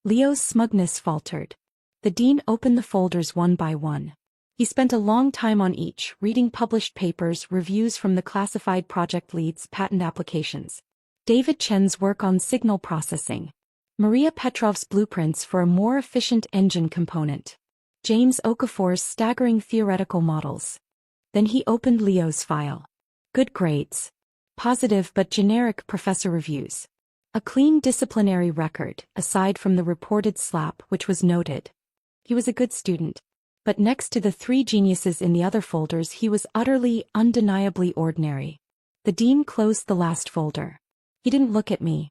Leo's smugness faltered. The dean opened the folders one by one. He spent a long time on each, reading published papers, reviews from the classified project leads, patent applications. David Chen's work on signal processing. Maria Petrov's blueprints for a more efficient engine component. James Okafor's staggering theoretical models. Then he opened Leo's file. Good grades. Positive but generic professor reviews. A clean disciplinary record, aside from the reported slap, which was noted. He was a good student. But next to the 3 geniuses in the other folders, he was utterly, undeniably ordinary. The dean closed the last folder. He didn't look at me.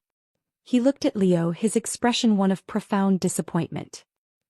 He looked at Leo, his expression one of profound disappointment.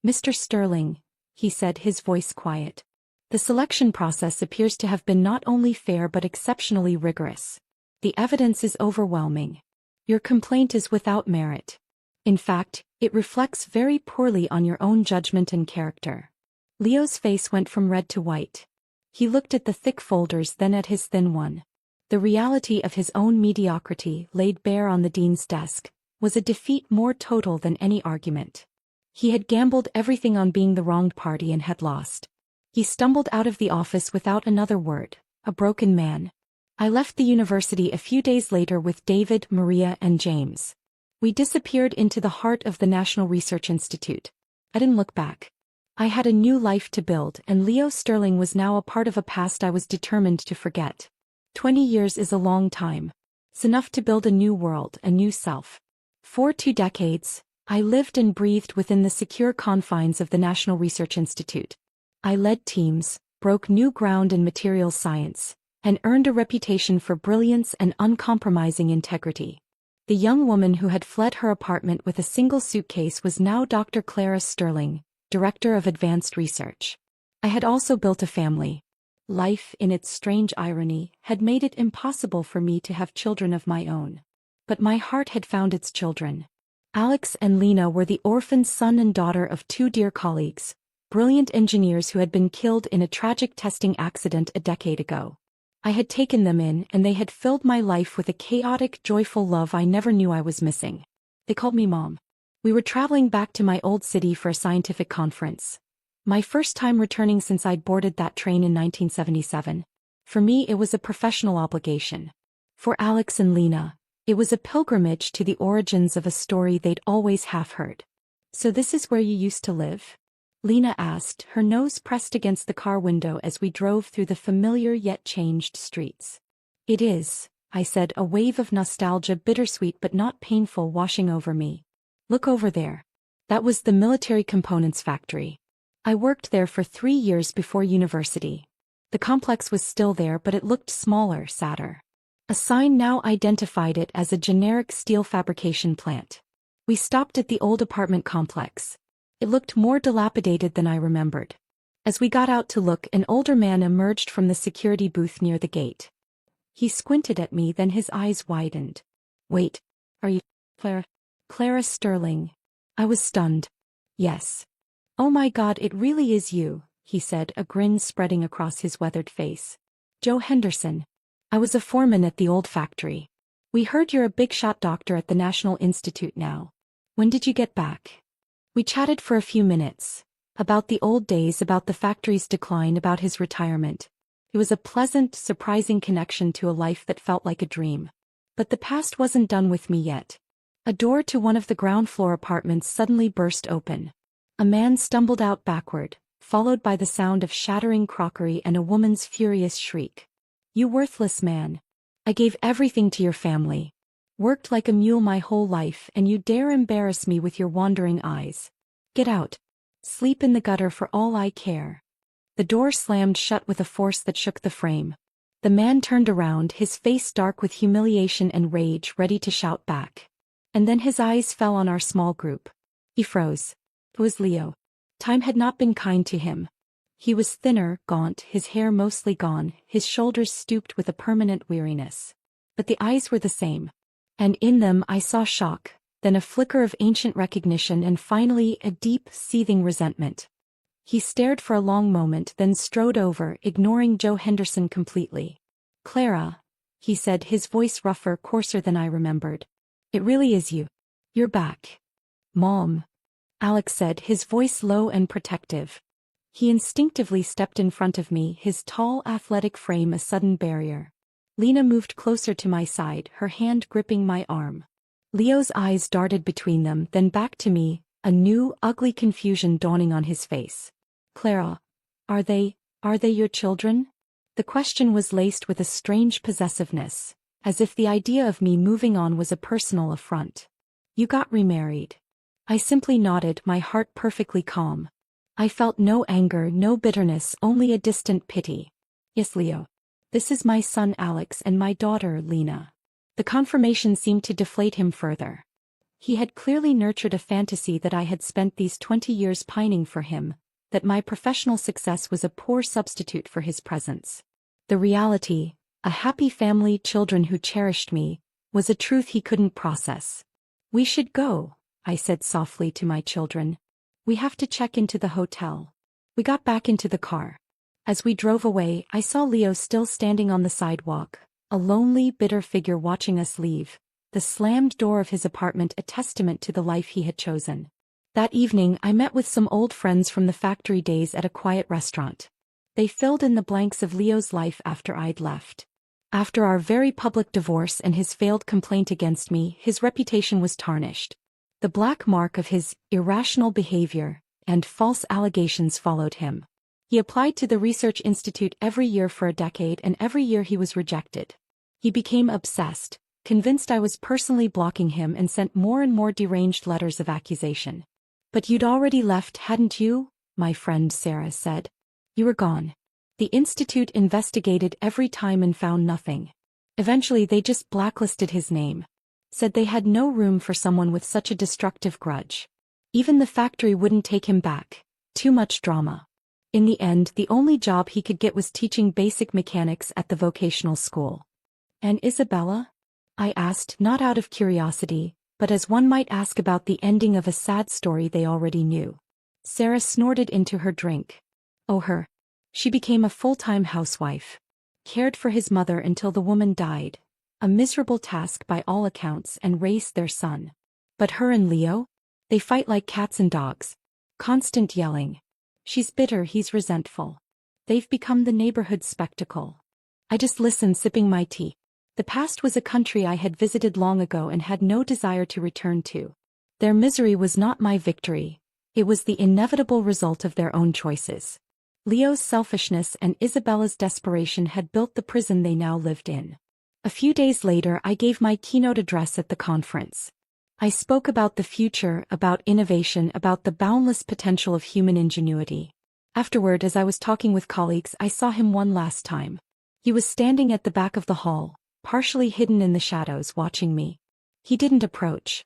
Mr. Sterling, he said, his voice quiet. The selection process appears to have been not only fair but exceptionally rigorous. The evidence is overwhelming. Your complaint is without merit. In fact, It reflects very poorly on your own judgment and character. Leo's face went from red to white. He looked at the thick folders, then at his thin one. The reality of his own mediocrity, laid bare on the dean's desk, was a defeat more total than any argument. He had gambled everything on being the wronged party and had lost. He stumbled out of the office without another word, a broken man. I left the university a few days later with David, Maria, and James. We disappeared into the heart of the National Research Institute. I didn't look back. I had a new life to build, and Leo Sterling was now a part of a past I was determined to forget. 20 years is a long time. It's enough to build a new world, a new self. For 2 decades, I lived and breathed within the secure confines of the National Research Institute. I led teams, broke new ground in materials science, and earned a reputation for brilliance and uncompromising integrity. The young woman who had fled her apartment with a single suitcase was now Dr. Clara Sterling, Director of Advanced Research. I had also built a family. Life, in its strange irony, had made it impossible for me to have children of my own. But my heart had found its children. Alex and Lena were the orphaned son and daughter of 2 dear colleagues, brilliant engineers who had been killed in a tragic testing accident a decade ago. I had taken them in, and they had filled my life with a chaotic, joyful love I never knew I was missing. They called me Mom. We were traveling back to my old city for a scientific conference. My first time returning since I'd boarded that train in 1977. For me, it was a professional obligation. For Alex and Lena, it was a pilgrimage to the origins of a story they'd always half heard. "So this is where you used to live?" Lena asked, her nose pressed against the car window as we drove through the familiar yet changed streets. "It is," I said, a wave of nostalgia, bittersweet but not painful, washing over me. "Look over there. That was the military components factory. I worked there for 3 years before university. The complex was still there, but it looked smaller, sadder. A sign now identified it as a generic steel fabrication plant. We stopped at the old apartment complex. It looked more dilapidated than I remembered. As we got out to look, an older man emerged from the security booth near the gate. He squinted at me, then his eyes widened. "Wait, are you Clara? Clara Sterling?" I was stunned. "Yes." "Oh my God, it really is you," he said, a grin spreading across his weathered face. "Joe Henderson. I was a foreman at the old factory. We heard you're a big-shot doctor at the National Institute now. When did you get back?" We chatted for a few minutes. About the old days, about the factory's decline, about his retirement. It was a pleasant, surprising connection to a life that felt like a dream. But the past wasn't done with me yet. A door to one of the ground-floor apartments suddenly burst open. A man stumbled out backward, followed by the sound of shattering crockery and a woman's furious shriek. "You worthless man. I gave everything to your family. Worked like a mule my whole life, and you dare embarrass me with your wandering eyes. Get out. Sleep in the gutter for all I care." The door slammed shut with a force that shook the frame. The man turned around, his face dark with humiliation and rage, ready to shout back. And then his eyes fell on our small group. He froze. It was Leo. Time had not been kind to him. He was thinner, gaunt, his hair mostly gone, his shoulders stooped with a permanent weariness. But the eyes were the same. And in them I saw shock, then a flicker of ancient recognition, and finally a deep, seething resentment. He stared for a long moment, then strode over, ignoring Joe Henderson completely. "Clara," he said, his voice rougher, coarser than I remembered. "It really is you. You're back." "Mom," Alex said, his voice low and protective. He instinctively stepped in front of me, his tall, athletic frame a sudden barrier. Lena moved closer to my side, her hand gripping my arm. Leo's eyes darted between them, then back to me, a new, ugly confusion dawning on his face. "Clara, are they your children?" The question was laced with a strange possessiveness, as if the idea of me moving on was a personal affront. "You got remarried." I simply nodded, my heart perfectly calm. I felt no anger, no bitterness, only a distant pity. "Yes, Leo. This is my son Alex and my daughter Lena." The confirmation seemed to deflate him further. He had clearly nurtured a fantasy that I had spent these 20 years pining for him, that my professional success was a poor substitute for his presence. The reality, a happy family, children who cherished me, was a truth he couldn't process. "We should go," I said softly to my children. We have to check into the hotel. We got back into the car. As we drove away, I saw Leo still standing on the sidewalk, a lonely, bitter figure watching us leave, the slammed door of his apartment a testament to the life he had chosen. That evening, I met with some old friends from the factory days at a quiet restaurant. They filled in the blanks of Leo's life after I'd left. After our very public divorce and his failed complaint against me, his reputation was tarnished. The black mark of his irrational behavior and false allegations followed him. He applied to the Research Institute every year for a decade, and every year he was rejected. He became obsessed, convinced I was personally blocking him, and sent more and more deranged letters of accusation. But you'd already left, hadn't you? My friend Sarah said. You were gone. The Institute investigated every time and found nothing. Eventually they just blacklisted his name. Said they had no room for someone with such a destructive grudge. Even the factory wouldn't take him back. Too much drama. In the end, the only job he could get was teaching basic mechanics at the vocational school. And Isabella? I asked, not out of curiosity, but as one might ask about the ending of a sad story they already knew. Sarah snorted into her drink. Oh, her. She became a full-time housewife. Cared for his mother until the woman died. A miserable task by all accounts, and raised their son. But her and Leo? They fight like cats and dogs. Constant yelling. She's bitter, he's resentful. They've become the neighborhood spectacle. I just listened, sipping my tea. The past was a country I had visited long ago and had no desire to return to. Their misery was not my victory. It was the inevitable result of their own choices. Leo's selfishness and Isabella's desperation had built the prison they now lived in. A few days later, I gave my keynote address at the conference. I spoke about the future, about innovation, about the boundless potential of human ingenuity. Afterward, as I was talking with colleagues, I saw him one last time. He was standing at the back of the hall, partially hidden in the shadows, watching me. He didn't approach.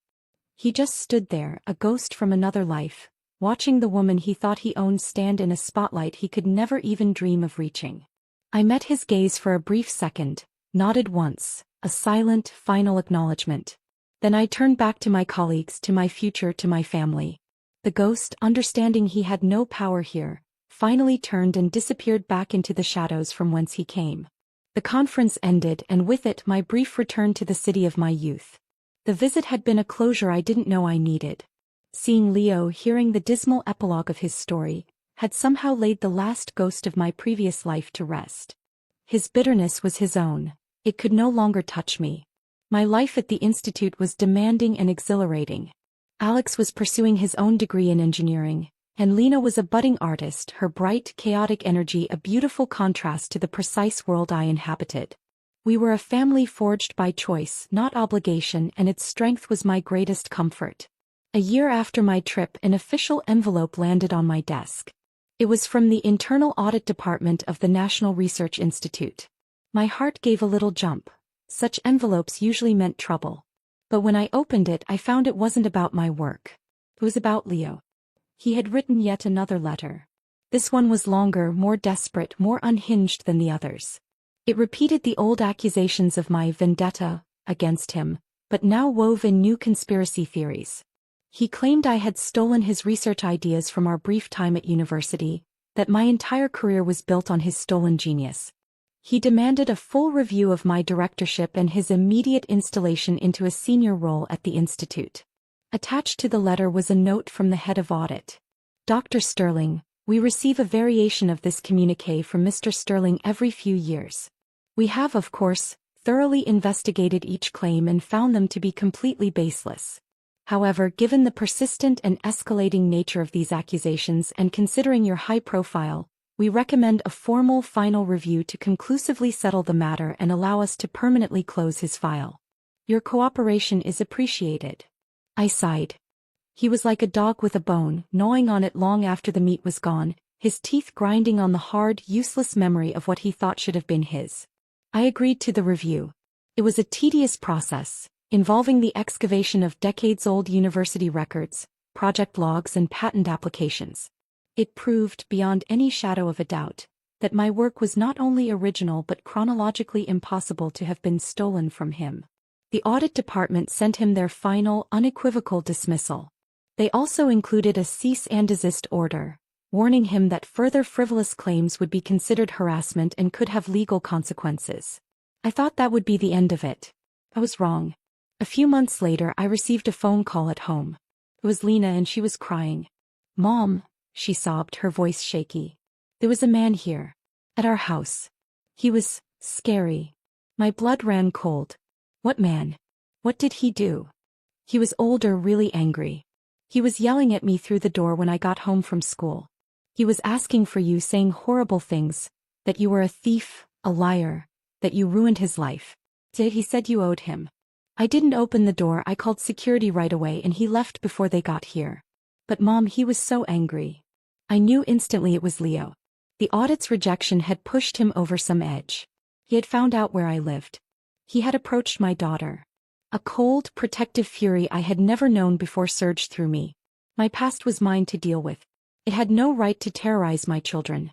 He just stood there, a ghost from another life, watching the woman he thought he owned stand in a spotlight he could never even dream of reaching. I met his gaze for a brief second, nodded once, a silent, final acknowledgement. Then I turned back to my colleagues, to my future, to my family. The ghost, understanding he had no power here, finally turned and disappeared back into the shadows from whence he came. The conference ended, and with it my brief return to the city of my youth. The visit had been a closure I didn't know I needed. Seeing Leo, hearing the dismal epilogue of his story, had somehow laid the last ghost of my previous life to rest. His bitterness was his own. It could no longer touch me. My life at the Institute was demanding and exhilarating. Alex was pursuing his own degree in engineering, and Lena was a budding artist, her bright, chaotic energy a beautiful contrast to the precise world I inhabited. We were a family forged by choice, not obligation, and its strength was my greatest comfort. A year after my trip, an official envelope landed on my desk. It was from the Internal Audit Department of the National Research Institute. My heart gave a little jump. Such envelopes usually meant trouble. But when I opened it, I found it wasn't about my work. It was about Leo. He had written yet another letter. This one was longer, more desperate, more unhinged than the others. It repeated the old accusations of my vendetta against him, but now wove in new conspiracy theories. He claimed I had stolen his research ideas from our brief time at university, that my entire career was built on his stolen genius. He demanded a full review of my directorship and his immediate installation into a senior role at the Institute. Attached to the letter was a note from the head of audit. Dr. Sterling, we receive a variation of this communiqué from Mr. Sterling every few years. We have, of course, thoroughly investigated each claim and found them to be completely baseless. However, given the persistent and escalating nature of these accusations and considering your high profile, we recommend a formal final review to conclusively settle the matter and allow us to permanently close his file. Your cooperation is appreciated. I sighed. He was like a dog with a bone, gnawing on it long after the meat was gone, his teeth grinding on the hard, useless memory of what he thought should have been his. I agreed to the review. It was a tedious process, involving the excavation of decades-old university records, project logs, and patent applications. It proved, beyond any shadow of a doubt, that my work was not only original but chronologically impossible to have been stolen from him. The audit department sent him their final, unequivocal dismissal. They also included a cease and desist order, warning him that further frivolous claims would be considered harassment and could have legal consequences. I thought that would be the end of it. I was wrong. A few months later, I received a phone call at home. It was Lena and she was crying. "Mom," she sobbed, her voice shaky. "There was a man here. At our house. He was scary." My blood ran cold. "What man? What did he do?" "He was older, really angry. He was yelling at me through the door when I got home from school. He was asking for you, saying horrible things, that you were a thief, a liar, that you ruined his life. He said you owed him." I didn't open the door. I called security right away and he left before they got here. "But Mom, he was so angry." I knew instantly it was Leo. The audit's rejection had pushed him over some edge. He had found out where I lived. He had approached my daughter. A cold, protective fury I had never known before surged through me. My past was mine to deal with. It had no right to terrorize my children.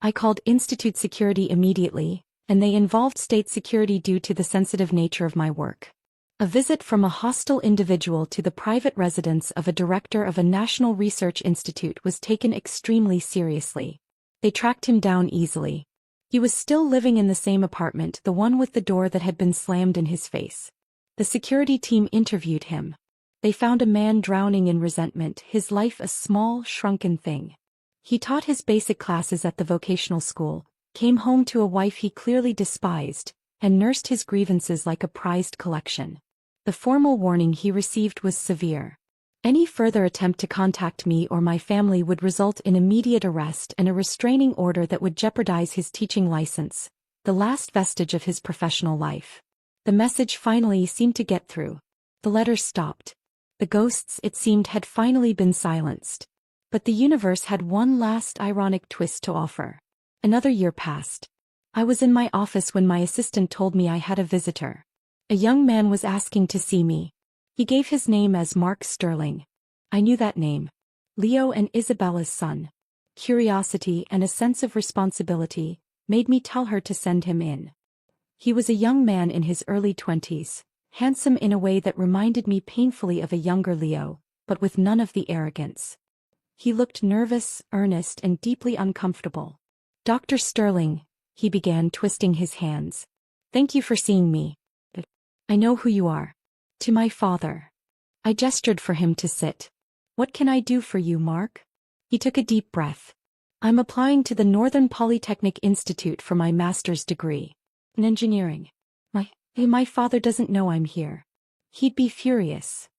I called Institute Security immediately, and they involved state security due to the sensitive nature of my work. A visit from a hostile individual to the private residence of a director of a national research institute was taken extremely seriously. They tracked him down easily. He was still living in the same apartment, the one with the door that had been slammed in his face. The security team interviewed him. They found a man drowning in resentment, his life a small, shrunken thing. He taught his basic classes at the vocational school, came home to a wife he clearly despised, and nursed his grievances like a prized collection. The formal warning he received was severe. Any further attempt to contact me or my family would result in immediate arrest and a restraining order that would jeopardize his teaching license, the last vestige of his professional life. The message finally seemed to get through. The letters stopped. The ghosts, it seemed, had finally been silenced. But the universe had one last ironic twist to offer. Another year passed. I was in my office when my assistant told me I had a visitor. A young man was asking to see me. He gave his name as Mark Sterling. I knew that name. Leo and Isabella's son. Curiosity and a sense of responsibility made me tell her to send him in. He was a young man in his early 20s, handsome in a way that reminded me painfully of a younger Leo, but with none of the arrogance. He looked nervous, earnest, and deeply uncomfortable. "Dr. Sterling," he began, twisting his hands. "Thank you for seeing me. I know who you are." To my father. I gestured for him to sit. "What can I do for you, Mark?" He took a deep breath. "I'm applying to the Northern Polytechnic Institute for my master's degree in engineering. My father doesn't know I'm here. He'd be furious."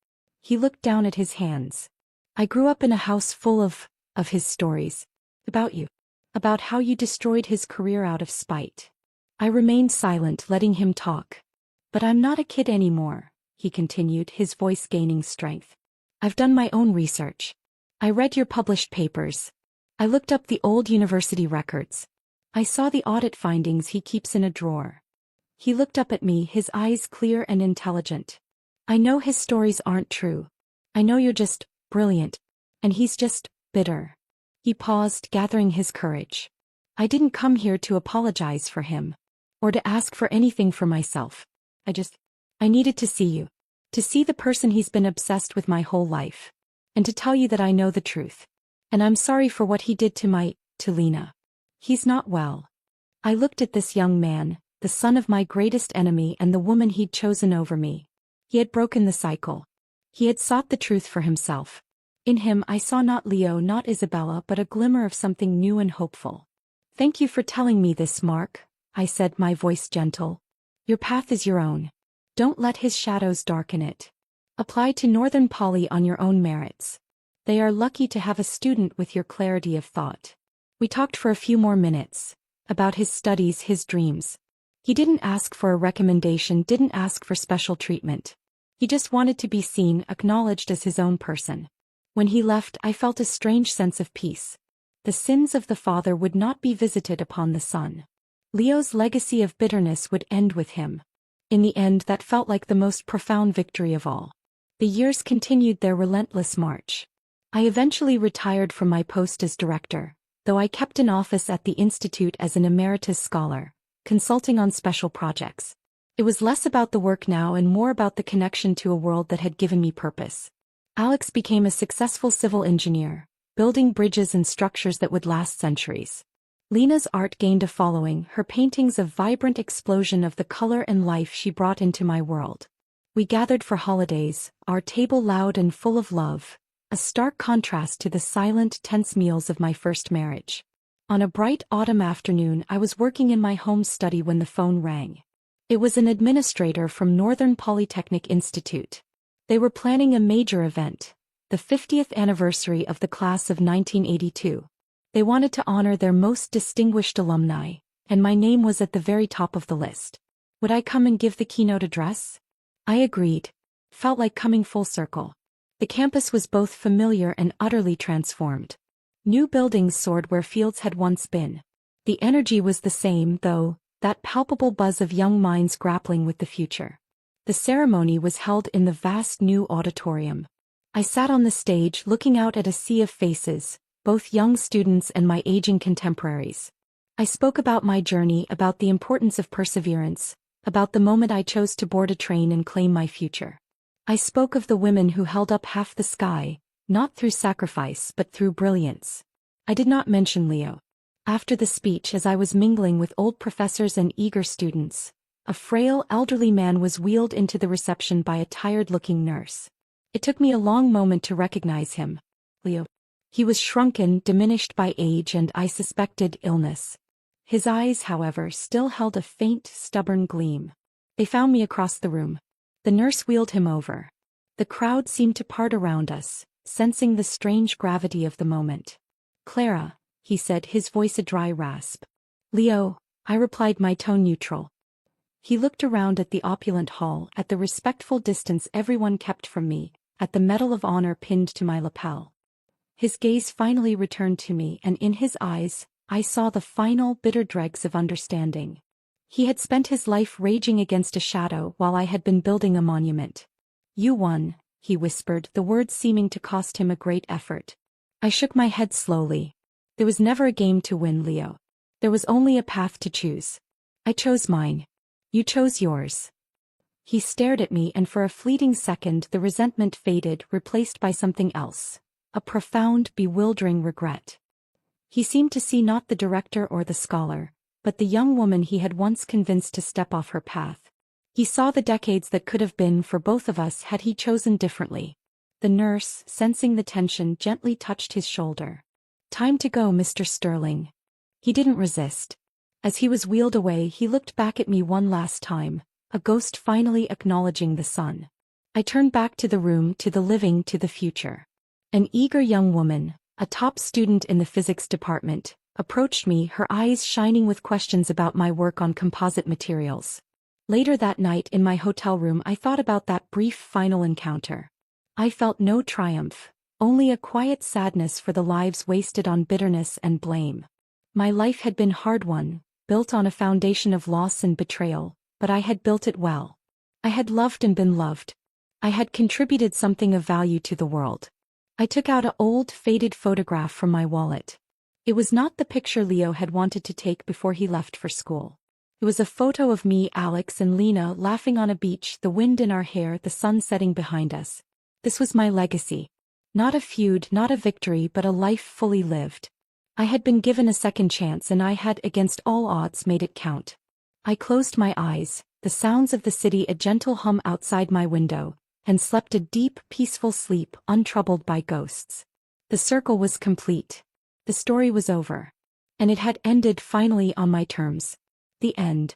He looked down at his hands. "I grew up in a house full of his stories. About you. About how you destroyed his career out of spite." I remained silent, letting him talk. "But I'm not a kid anymore," he continued, his voice gaining strength. "I've done my own research. I read your published papers. I looked up the old university records. I saw the audit findings he keeps in a drawer." He looked up at me, his eyes clear and intelligent. "I know his stories aren't true. I know you're just brilliant. And he's just bitter." He paused, gathering his courage. "I didn't come here to apologize for him. Or to ask for anything for myself. I needed to see you. To see the person he's been obsessed with my whole life. And to tell you that I know the truth. And I'm sorry for what he did to Lena. He's not well." I looked at this young man, the son of my greatest enemy and the woman he'd chosen over me. He had broken the cycle. He had sought the truth for himself. In him I saw not Leo, not Isabella, but a glimmer of something new and hopeful. "Thank you for telling me this, Mark," I said, my voice gentle. "Your path is your own. Don't let his shadows darken it. Apply to Northern Poly on your own merits. They are lucky to have a student with your clarity of thought." We talked for a few more minutes. About his studies, his dreams. He didn't ask for a recommendation, didn't ask for special treatment. He just wanted to be seen, acknowledged as his own person. When he left, I felt a strange sense of peace. The sins of the father would not be visited upon the son. Leo's legacy of bitterness would end with him. In the end, that felt like the most profound victory of all. The years continued their relentless march. I eventually retired from my post as director, though I kept an office at the institute as an emeritus scholar, consulting on special projects. It was less about the work now and more about the connection to a world that had given me purpose. Alex became a successful civil engineer, building bridges and structures that would last centuries. Lena's art gained a following, her paintings a vibrant explosion of the color and life she brought into my world. We gathered for holidays, our table loud and full of love, a stark contrast to the silent, tense meals of my first marriage. On a bright autumn afternoon, I was working in my home study when the phone rang. It was an administrator from Northern Polytechnic Institute. They were planning a major event, the 50th anniversary of the class of 1982. They wanted to honor their most distinguished alumni, and my name was at the very top of the list. Would I come and give the keynote address? I agreed. Felt like coming full circle. The campus was both familiar and utterly transformed. New buildings soared where fields had once been. The energy was the same, though, that palpable buzz of young minds grappling with the future. The ceremony was held in the vast new auditorium. I sat on the stage looking out at a sea of faces, both young students and my aging contemporaries. I spoke about my journey, about the importance of perseverance, about the moment I chose to board a train and claim my future. I spoke of the women who held up half the sky, not through sacrifice but through brilliance. I did not mention Leo. After the speech, as I was mingling with old professors and eager students, a frail elderly man was wheeled into the reception by a tired-looking nurse. It took me a long moment to recognize him. Leo. He was shrunken, diminished by age and, I suspected, illness. His eyes, however, still held a faint, stubborn gleam. They found me across the room. The nurse wheeled him over. The crowd seemed to part around us, sensing the strange gravity of the moment. Clara, he said, his voice a dry rasp. Leo, I replied, my tone neutral. He looked around at the opulent hall, at the respectful distance everyone kept from me, at the Medal of Honor pinned to my lapel. His gaze finally returned to me, and in his eyes, I saw the final bitter dregs of understanding. He had spent his life raging against a shadow while I had been building a monument. You won, he whispered, the words seeming to cost him a great effort. I shook my head slowly. There was never a game to win, Leo. There was only a path to choose. I chose mine. You chose yours. He stared at me, and for a fleeting second the resentment faded, replaced by something else. A profound, bewildering regret. He seemed to see not the director or the scholar, but the young woman he had once convinced to step off her path. He saw the decades that could have been for both of us had he chosen differently. The nurse, sensing the tension, gently touched his shoulder. Time to go, Mr. Sterling. He didn't resist. As he was wheeled away, he looked back at me one last time, a ghost finally acknowledging the sun. I turned back to the room, to the living, to the future. An eager young woman, a top student in the physics department, approached me, her eyes shining with questions about my work on composite materials. Later that night in my hotel room, I thought about that brief final encounter. I felt no triumph, only a quiet sadness for the lives wasted on bitterness and blame. My life had been hard-won, built on a foundation of loss and betrayal, but I had built it well. I had loved and been loved. I had contributed something of value to the world. I took out an old, faded photograph from my wallet. It was not the picture Leo had wanted to take before he left for school. It was a photo of me, Alex, and Lena laughing on a beach, the wind in our hair, the sun setting behind us. This was my legacy. Not a feud, not a victory, but a life fully lived. I had been given a second chance, and I had, against all odds, made it count. I closed my eyes, the sounds of the city a gentle hum outside my window, and slept a deep, peaceful sleep, untroubled by ghosts. The circle was complete. The story was over. And it had ended finally on my terms. The end.